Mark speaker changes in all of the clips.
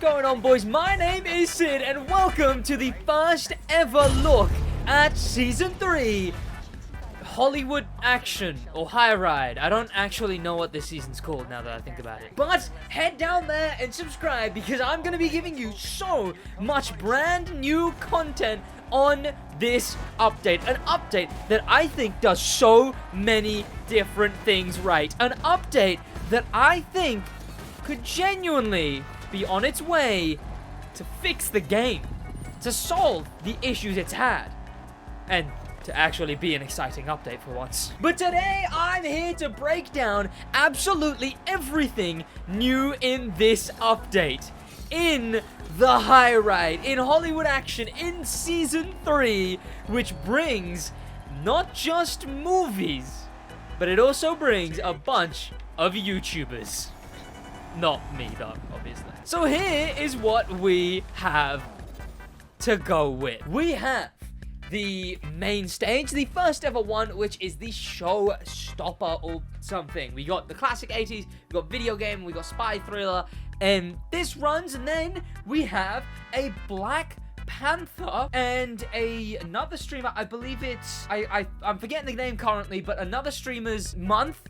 Speaker 1: going on, boys? My name is Sid, and welcome to the first ever look at Season 3 Hollywood Action, or High Ride. I don't actually know what this season's called now that I think about it. But head down there and subscribe, because I'm going to be giving you so much brand new content on this update. An update that I think does so many different things right. An update that I think could genuinely be on its way to fix the game, to solve the issues it's had, and to actually be an exciting update for once. But today, I'm here to break down absolutely everything new in this update. In the High Ride, in Hollywood Action, in Season 3, which brings not just movies, but it also brings a bunch of YouTubers. Not me, though, obviously. So here is what we have to go with. We have the main stage, the first ever one, which is the showstopper or something. We got the classic 80s, we got video game, we got spy thriller, and this runs, and then we have a Black Panther and another streamer, I believe it's, I'm forgetting the name currently, but another streamer's month.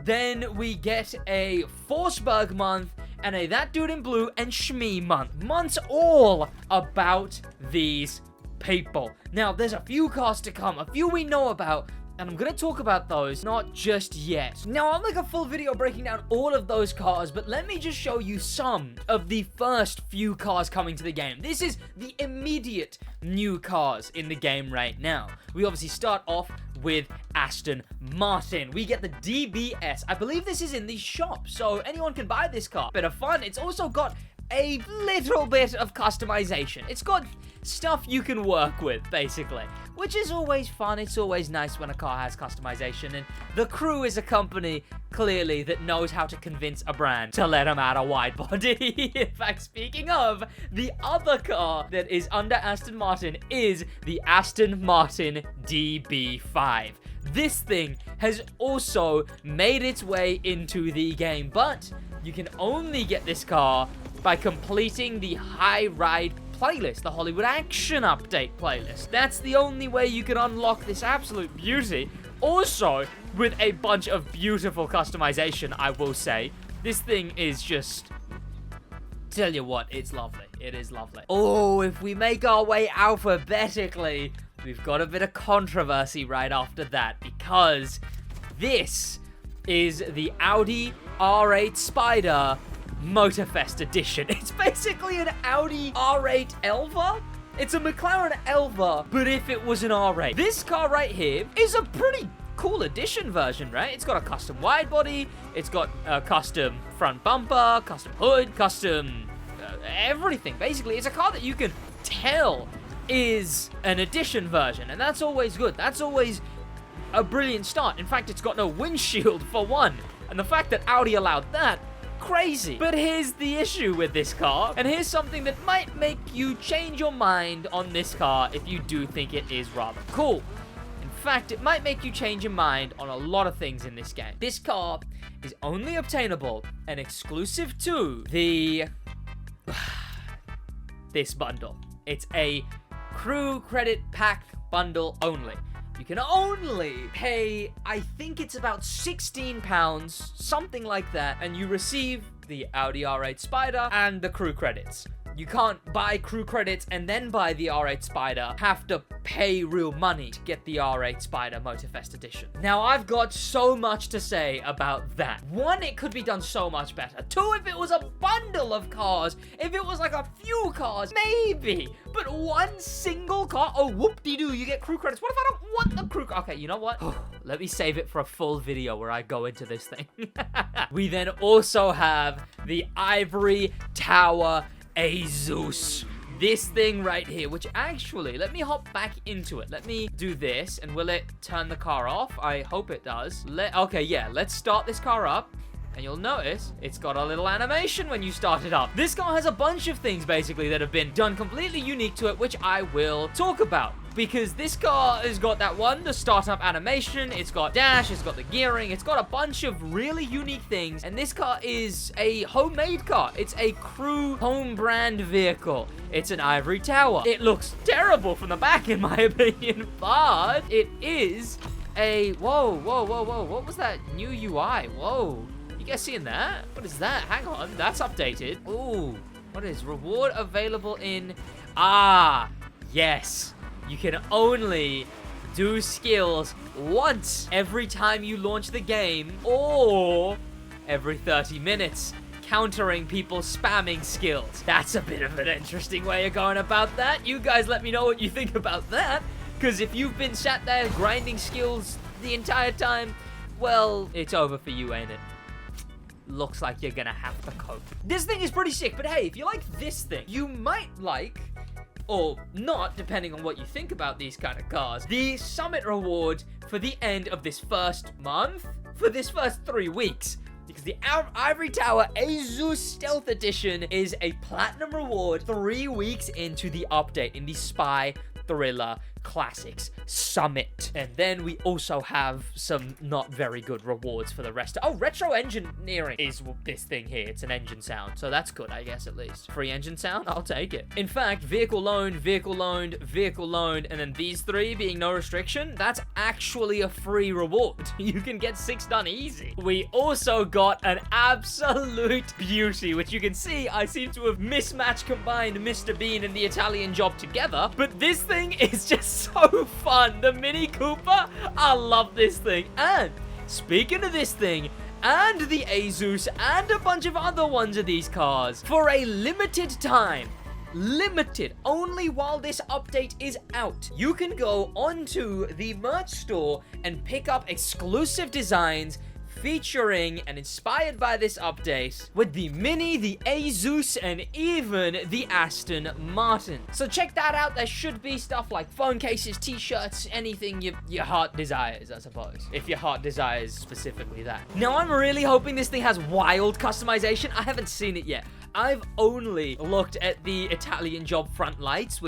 Speaker 1: Then we get a Forsberg month, and a That Dude in Blue and Shmee month. Months all about these people. Now, there's a few cars to come, a few we know about, and I'm gonna talk about those, not just yet. Now, I'll make a full video breaking down all of those cars, but let me just show you some of the first few cars coming to the game. This is the immediate new cars in the game right now. We obviously start off with Aston Martin. We get the DBS. I believe this is in the shop, so anyone can buy this car. Bit of fun. It's also got a little bit of customization. It's got stuff you can work with, basically, which is always fun. It's always nice when a car has customization, and the Crew is a company, clearly, that knows how to convince a brand to let them add a wide body. In fact, speaking of, the other car that is under Aston Martin is the Aston Martin DB5. This thing has also made its way into the game, but you can only get this car by completing the High Ride playlist, the Hollywood Action Update playlist. That's the only way you can unlock this absolute beauty. Also, with a bunch of beautiful customization, I will say. This thing is just... tell you what, it's lovely. It is lovely. Oh, if we make our way alphabetically, we've got a bit of controversy right after that, because this is the Audi R8 Spider Motorfest edition. It's basically an Audi R8 Elva. It's a McLaren Elva, but if it was an R8. This car right here is a pretty cool edition version, right? It's got a custom wide body, it's got a custom front bumper, custom hood, custom everything. Basically, it's a car that you can tell is an edition version, and that's always good. That's always a brilliant start. In fact, it's got no windshield for one, and the fact that Audi allowed that, crazy. But here's the issue with this car, and here's something that might make you change your mind on this car if you do think it is rather cool. In fact, it might make you change your mind on a lot of things in this game. This car is only obtainable and exclusive to the... this bundle. It's a Crew Credit Pack bundle only. You can only pay, I think it's about £16, something like that, and you receive the Audi R8 Spider and the Crew credits. You can't buy Crew credits and then buy the R8 Spider. Have to pay real money to get the R8 Spider Motorfest edition. Now, I've got so much to say about that. One, it could be done so much better. Two, if it was a bundle of cars, if it was like a few cars, maybe. But one single car, oh, whoop-de-doo, you get Crew credits. What if I don't want the Crew? Okay, you know what? Let me save it for a full video where I go into this thing. We then also have the Ivory Tower Asus. This thing right here, which actually, let me hop back into it. Let me do this, and will it turn the car off? I hope it does. Okay, yeah, let's start this car up. And you'll notice it's got a little animation when you start it up. This car has a bunch of things, basically, that have been done completely unique to it, which I will talk about. because this car has got the startup animation, it's got dash, it's got the gearing, it's got a bunch of really unique things, and this car is a homemade car. It's a crew home brand vehicle. It's an ivory tower. It looks terrible from the back, in my opinion, but it is a... Whoa, what was that new UI? Whoa, you guys seeing that? What is that? Hang on, that's updated. Ooh, what is reward available in... Yes, you can only do skills once every time you launch the game, or every 30 minutes, countering people spamming skills. That's a bit of an interesting way of going about that. You guys let me know what you think about that, because if you've been sat there grinding skills the entire time, well, it's over for you, ain't it? Looks like you're gonna have to cope. This thing is pretty sick, but hey, if you like this thing, you might like, or not, depending on what you think about these kind of cars, the Summit reward for the end of this first month, for this first 3 weeks. Because the Ivory Tower Azus Stealth Edition is a platinum reward 3 weeks into the update in the Spy Thriller Classics Summit. And then we also have some not very good rewards for the rest. Oh, retro engineering is this thing here. It's an engine sound, so that's good, I guess, at least. Free engine sound? I'll take it. In fact, vehicle loaned, vehicle loaned, vehicle loaned, and then these 3 being no restriction, that's actually a free reward. You can get 6 done easy. We also got an absolute beauty, which you can see I seem to have mismatched combined Mr. Bean and the Italian Job together, but this thing is just so fun. The Mini Cooper, I love this thing. And speaking of this thing, and the Azus, and a bunch of other ones of these cars, for a limited time, limited only while this update is out, you can go onto the merch store and pick up exclusive designs featuring and inspired by this update with the Mini, the Azus, and even the Aston Martin. So check that out. There should be stuff like phone cases, t-shirts, anything your heart desires, I suppose. If your heart desires specifically that. Now, I'm really hoping this thing has wild customization. I haven't seen it yet. I've only looked at the Italian Job front lights,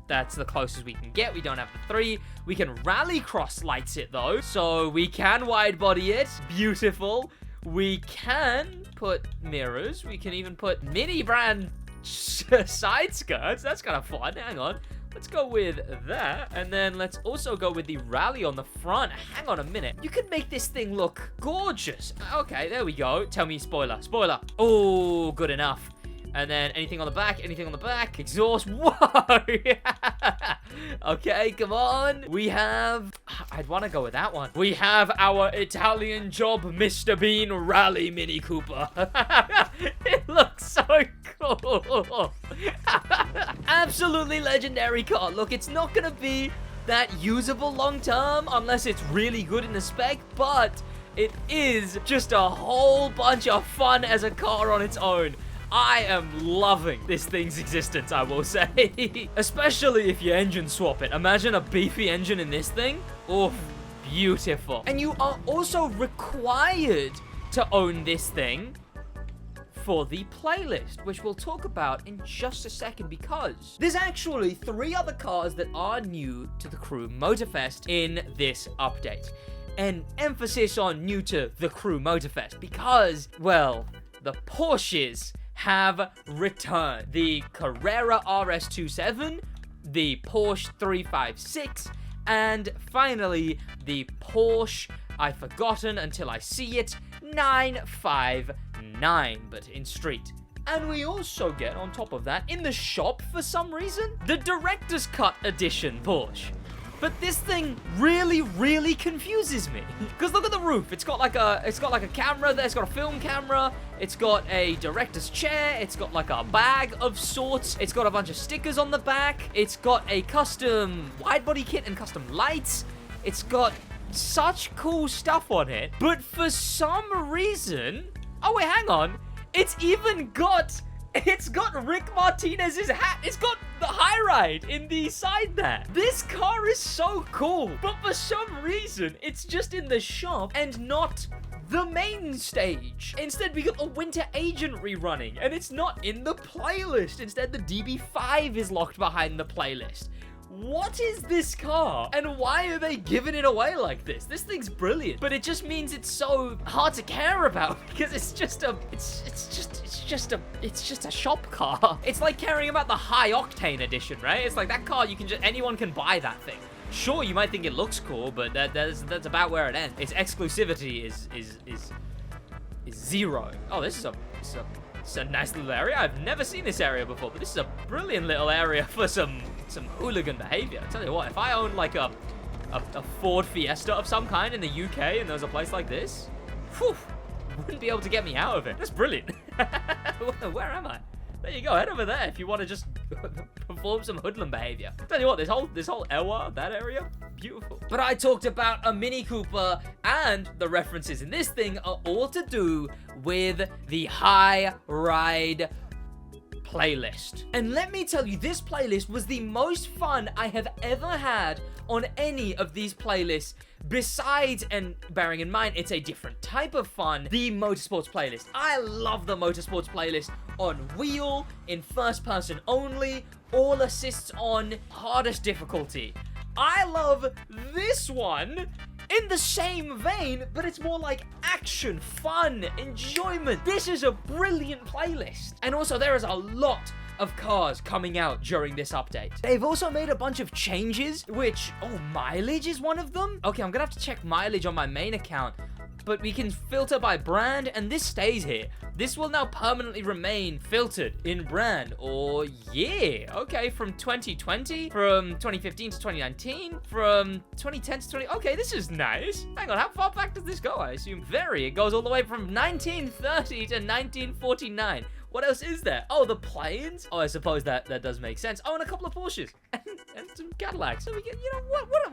Speaker 1: that's the closest we can get. We don't have the 3. We can rallycross lights it though, so we can wide body it. Beautiful. We can put mirrors. We can even put mini brand side skirts. That's kind of fun. Hang on. Let's go with that. And then let's also go with the rally on the front. Hang on a minute. You can make this thing look gorgeous. Okay, there we go. Tell me spoiler. Spoiler. Oh, good enough. And then anything on the back, anything on the back. Exhaust. Whoa. Okay, come on. We have... I'd want to go with that one. We have our Italian Job Mr. Bean Rally Mini Cooper. It looks so cool. Absolutely legendary car. Look, it's not going to be that usable long term unless it's really good in the spec, but it is just a whole bunch of fun as a car on its own. I am loving this thing's existence, I will say. Especially if you engine swap it. Imagine a beefy engine in this thing. Oof, beautiful. And you are also required to own this thing for the playlist, which we'll talk about in just a second, because there's actually 3 other cars that are new to the Crew Motorfest in this update. An emphasis on new to the Crew Motorfest because, well, the Porsches have returned. The Carrera RS27, the Porsche 356, and finally, the Porsche, I've forgotten until I see it, 959, but in street. And we also get, on top of that, in the shop for some reason, the Director's Cut Edition Porsche. But this thing really, really confuses me. Because look at the roof. It's got like a camera there. It's got a film camera. It's got a director's chair. It's got like a bag of sorts. It's got a bunch of stickers on the back. It's got a custom wide body kit and custom lights. It's got such cool stuff on it. But for some reason... Oh, wait, hang on. It's got Rick Martinez's hat. It's got the high ride in the side there. This car is so cool. But for some reason, it's just in the shop and not the main stage. Instead, we got the Winter Agent rerunning, and it's not in the playlist. Instead, the DB5 is locked behind the playlist. what is this car? And why are they giving it away like this? This thing's brilliant, but it just means it's so hard to care about because it's just a shop car. It's like caring about the high octane edition, right? It's like that car anyone can buy that thing. Sure, you might think it looks cool, but that's about where it ends. Its exclusivity is zero. Oh, this is a nice little area. I've never seen this area before, but this is a brilliant little area for some hooligan behavior. I tell you what, if I owned like a Ford Fiesta of some kind in the UK and there was a place like this, whew, wouldn't be able to get me out of it. That's brilliant. Where am I? There you go, head over there if you want to just perform some hoodlum behavior. Tell you what, this whole area, that area, beautiful. But I talked about a Mini Cooper, and the references in this thing are all to do with the High Ride playlist. And let me tell you, this playlist was the most fun I have ever had on any of these playlists, besides, and bearing in mind it's a different type of fun, the motorsports playlist. I love the motorsports playlist on wheel, in first person only, all assists on hardest difficulty. I love this one in the same vein, but it's more like action, fun, enjoyment. This is a brilliant playlist. And also there is a lot of cars coming out during this update. They've also made a bunch of changes, which, mileage is one of them? Okay, I'm gonna have to check mileage on my main account, but we can filter by brand, and this stays here. This will now permanently remain filtered in brand or year. Okay, from 2020, from 2015 to 2019, from 2010 to 20... Okay, this is nice. Hang on, how far back does this go? I assume very. It goes all the way from 1930 to 1949. What else is there? Oh, the planes? Oh, I suppose that does make sense. Oh, and a couple of Porsches and some Cadillacs. So we get,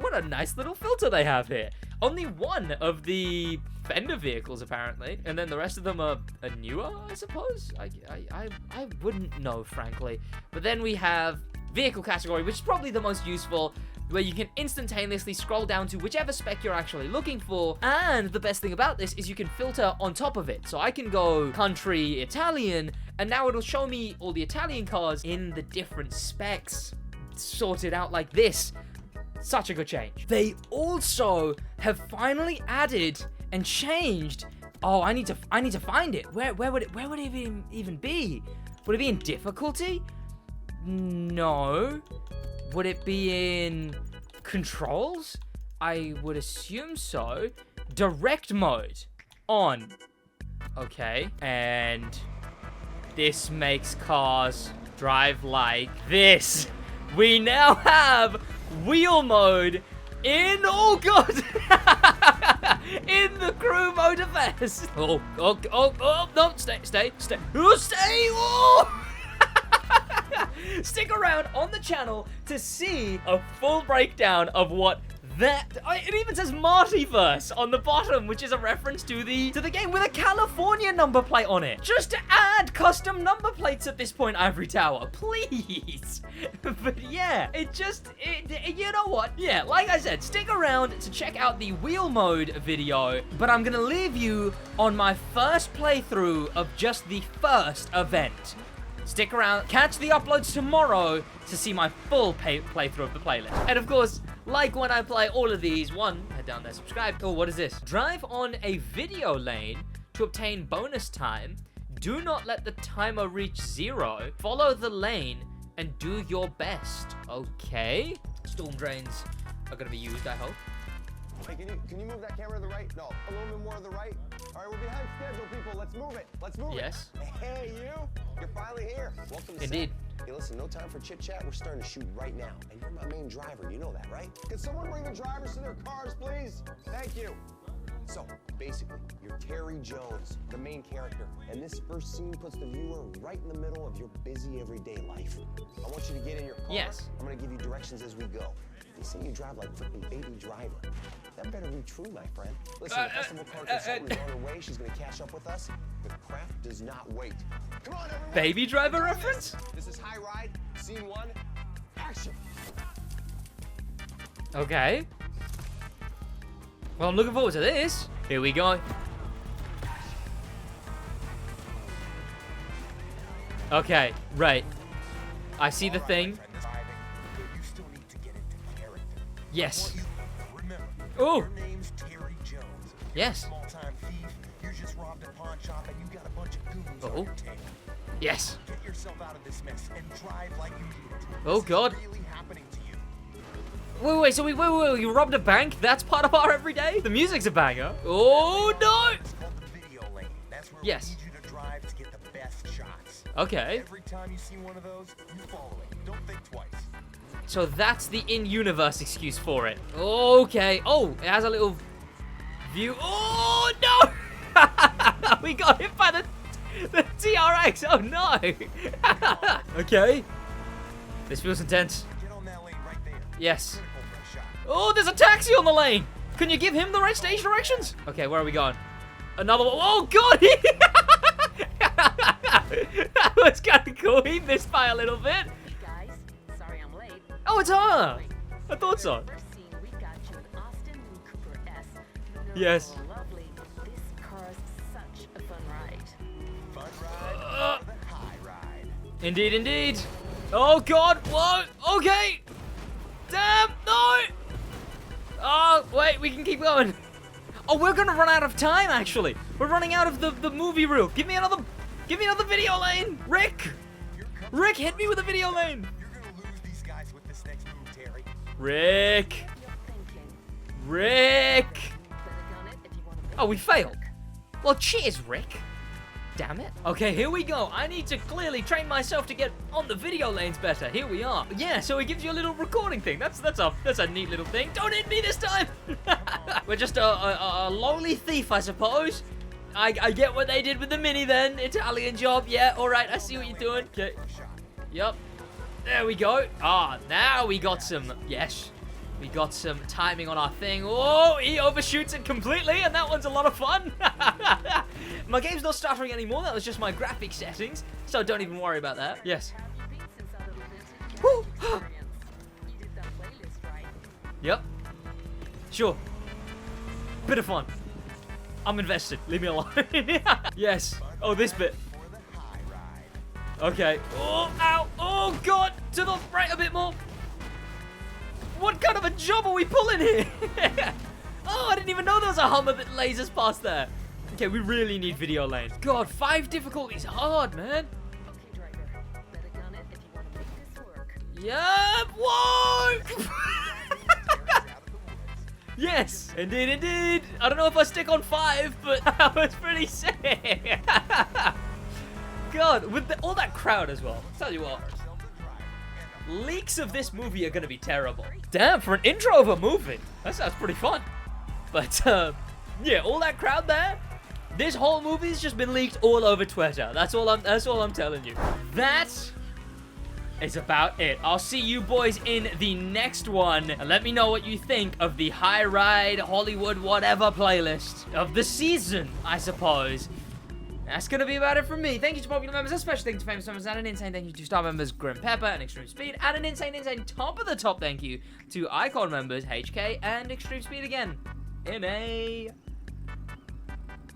Speaker 1: what a nice little filter they have here. Only one of the Fender vehicles, apparently. And then the rest of them are newer, I suppose? I wouldn't know, frankly. But then we have vehicle category, which is probably the most useful, where you can instantaneously scroll down to whichever spec you're actually looking for. And the best thing about this is you can filter on top of it. So I can go country Italian, and now it'll show me all the Italian cars in the different specs, sorted out like this. Such a good change. They also have finally added and changed. Oh, I need to find it. Where would it even be? Would it be in difficulty? No. Would it be in controls? I would assume so. Direct mode on. Okay. And this makes cars drive like this. We now have wheel mode in, oh god, in the crew Motorfest. Oh, no, stay. Oh, stay, oh! Stick around on the channel to see a full breakdown of what it even says Martyverse on the bottom, which is a reference to the game with a California number plate on it. Just to add custom number plates at this point, Ivory Tower, please. But yeah, you know what? Yeah, like I said, stick around to check out the wheel mode video, but I'm gonna leave you on my first playthrough of just the first event. Stick around, catch the uploads tomorrow to see my full playthrough of the playlist. And of course, like when I play all of these, head down there, subscribe. Oh, what is this? Drive on a video lane to obtain bonus time. Do not let the timer reach 0. Follow the lane and do your best. Okay. Storm drains are gonna be used, I hope.
Speaker 2: Hey, can you move that camera to the right? No, a little bit more to the right. All right, we're behind schedule, people. Let's move it.
Speaker 1: Yes.
Speaker 2: Hey, you're finally here. Welcome to
Speaker 1: Indeed.
Speaker 2: Set. Hey, listen, no time for chit-chat. We're starting to shoot right now. And you're my main driver. You know that, right? Could someone bring the drivers to their cars, please? Thank you. So, basically, you're Terry Jones, the main character. And this first scene puts the viewer right in the middle of your busy everyday life. I want you to get in your car.
Speaker 1: Yes.
Speaker 2: I'm going to give you directions as we go. They say you drive like freaking Baby Driver. That better be true, my friend. Listen, the festival car consultant is on her way. She's going to catch up with us. The craft does not wait. Come on, everyone.
Speaker 1: Baby Driver reference?
Speaker 2: This is High Ride, Scene 1, action.
Speaker 1: Okay. Well, I'm looking forward to this. Here we go. Okay, right. I see the thing. Yes.
Speaker 2: Remember,
Speaker 1: Oh.
Speaker 2: your name's Terry Jones.
Speaker 1: Yes.
Speaker 2: Small-time thief. You just robbed a pawn shop and you got a bunch of goons
Speaker 1: Oh.
Speaker 2: on your tail.
Speaker 1: Yes.
Speaker 2: Get yourself out of this mess and drive like you need it.
Speaker 1: Oh,
Speaker 2: This is
Speaker 1: God.
Speaker 2: really happening to you.
Speaker 1: Wait, so wait, you robbed a bank? That's part of our everyday? The music's a banger. Oh, no!
Speaker 2: It's called the video lane. That's where
Speaker 1: Yes.
Speaker 2: we need you to drive to get the best shots.
Speaker 1: Okay.
Speaker 2: Every time you see one of those, you follow it. Don't think twice.
Speaker 1: So that's the in-universe excuse for it. Okay. Oh, it has a little view. Oh, no! We got hit by the TRX. Oh, no. Okay. This feels intense.
Speaker 2: Get on that lane right there.
Speaker 1: Yes.
Speaker 2: Critical for a shot.
Speaker 1: Oh, there's a taxi on the lane. Can you give him the right stage directions? Okay, where are we going? Another one. Oh, God. That was kind of cool. He missed by a little bit.
Speaker 3: Guys, sorry I'm late.
Speaker 1: Oh, it's her. I thought so.
Speaker 3: First scene, we got you an Austin Mini Cooper S.
Speaker 1: Yes.
Speaker 3: Oh, lovely. This car's such a fun ride.
Speaker 2: Fun ride or the high ride.
Speaker 1: Indeed, indeed. Oh, God. Whoa. Okay. Damn. No. Oh, wait. We can keep going. Oh, we're going to run out of time, actually. We're running out of the movie reel. Give me another video lane. Rick, hit me with a video lane.
Speaker 2: You're gonna lose these guys with this next move, Terry.
Speaker 1: Rick.
Speaker 3: Better gun it if you want to.
Speaker 1: Oh, we failed. Well, cheers, Rick. Damn it. Okay, here we go. I need to clearly train myself to get on the video lanes better. Here we are. Yeah, so it gives you a little recording thing. That's a neat little thing. Don't hit me this time. We're just a lowly thief, I suppose. I get what they did with the Mini then. Italian job. Yeah, all right. I see what you're doing. Okay. Yep. There we go. Ah, now we got some. Yes. We got some timing on our thing. Oh, he overshoots it completely, and that one's a lot of fun. My game's not stuttering anymore. That was just my graphic settings, so don't even worry about that. Yes.
Speaker 3: Have you been since our little vintage
Speaker 1: Woo.
Speaker 3: gas experience? You did that playlist, right?
Speaker 1: Yep. Sure. Bit of fun. I'm invested. Leave me alone. Yes. Oh, this bit.
Speaker 2: For the high ride.
Speaker 1: Okay. Oh, ow. Oh, God. To the right a bit more. What kind of a job are we pulling here? Oh, I didn't even know there was a Hummer that lasers past there. Okay, we really need video lanes. God, 5 difficulties hard, man.
Speaker 3: Okay, driver. Better gun it if you want to make this work.
Speaker 1: Yep. Whoa. Yes, indeed, indeed. I don't know if I stick on 5, but that was pretty sick. God, with all that crowd as well. Tell you what, leaks of this movie are gonna be terrible. Damn, for an intro of a movie, that sounds pretty fun. But yeah, all that crowd there. This whole movie's just been leaked all over Twitter. That's all I'm telling you. That is about it. I'll see you boys in the next one. And let me know what you think of the High Ride Hollywood whatever playlist of the season, I suppose. That's going to be about it from me. Thank you to popular members, a special thank you to famous members, and an insane thank you to star members Grim Pepper and Extreme Speed, and an insane top of the top thank you to Icon members HK and Extreme Speed again in a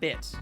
Speaker 1: bit.